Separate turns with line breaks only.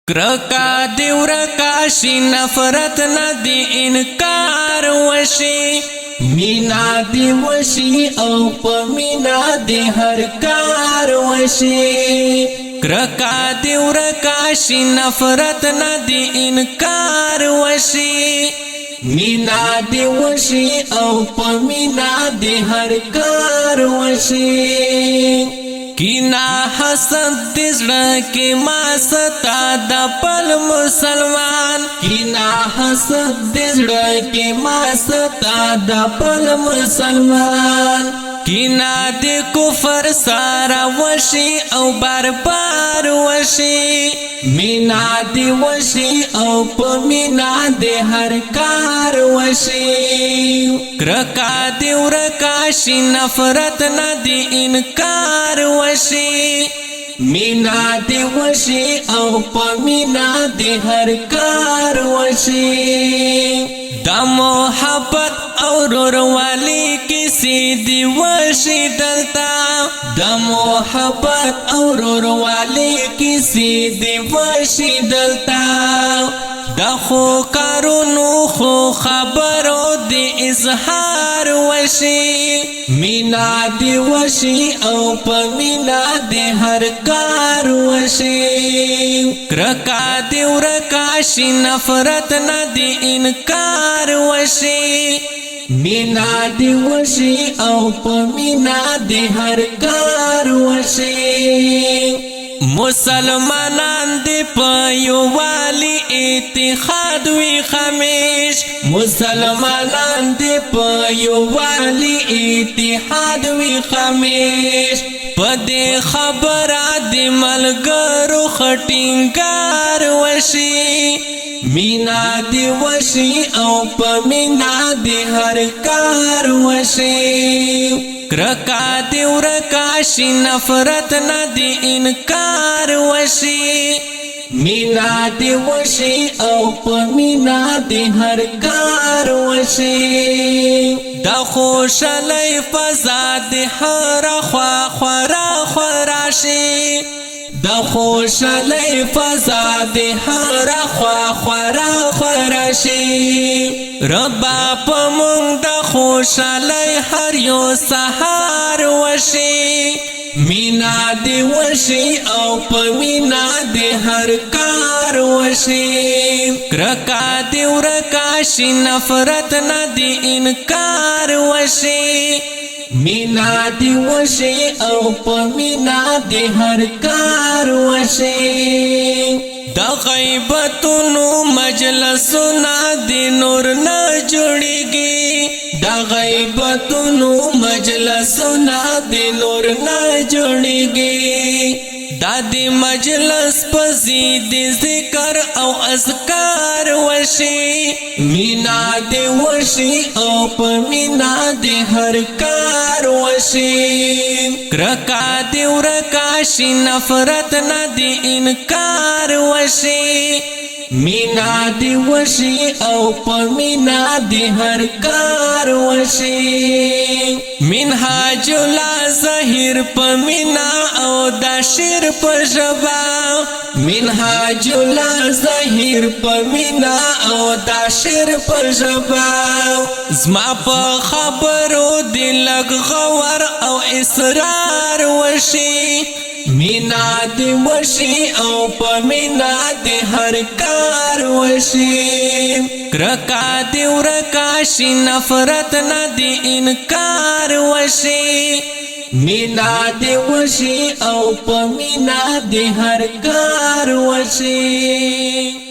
کرکا دی ورکا شي نفرت نه دی انکار وشي مینا دی وشي او په مینا دی هر کار وشي کرکا دی ورکا شي نفرت نه دی انکار وشي مینا دی وشي او په مینا دی هر کار وشي کینا حسد دزړه کې ما ستا د پل مسلمان کینا حسد دزړه کې ما ستا د پل مسلمان کینا د کفر سارا وشي او بار بار وشي مینا دی وشي او په مینا دی هر کار وشي کرکا دی ورکا شي نفرت نه دی انکار وشي مینا دی وشي او په مینا دی هر کار وشي دا محبت او روروالی کسی دی وشي دلتا دا محبت او روروالی کسی دی وشي دلتا دا خو کارونو خو خبرو دی اظهار وشي مینا دی وشي او په مینا دی هر کار وشي کرکا دی ورکا شي نفرت نه دی انکار وشي مینا دی وشي او په مینا دی هر کار وشي مسلمانان دی په یووالي اتحاد وی خمیش مسلمانان دی په یووالي اتحاد وی خمیش په دې خبره دی ملګرو خټینګار وشي مینا دی وشي او په مینا دی هر کار وشي کرکا دی ورکا شي نفرت نه دی انکار وشي مینا دی وشي او په مینا دی هر کار وشي دا خوشالی فضا دی هر خوا خورا خورا شي دا خوشالی فضا دی هر خوا خورا خورا شي ربا په مونږ د خوشالی هر یو سهار وشي مینا دی وشي او په مینا دی هر کار وشي کرکا دی ورکا شي نفرت نه دی انکار وشي مینا دی وشي او په مینا دی هر کار وشي دا غیبتونو مجلسونه دی نور نه جوړیږي دا غیبتونو مجلسونه دی نور نه جوړیږي دا دی مجلس پزی دی ذکر او اذکار وشي مینا دی وشي او په مینا دی هر کار وشي کرکا دی ورکا شي نفرت نه دی انکار وشي مینا دی وشي او په مینا دی هر کار وشي منهاج لا ظاهر په مینا او دا شیر په ژبا منهاج لا ظاهر په مینا او دا شیر په ژبا زما په خبرو دی لګ غور او اصرار وشي مینا دی وشي او په مینا دی هر کار وشي کرکا دی ورکا شي نفرت نه دی انکار وشي مینا دی وشي او په مینا دی هر کار وشي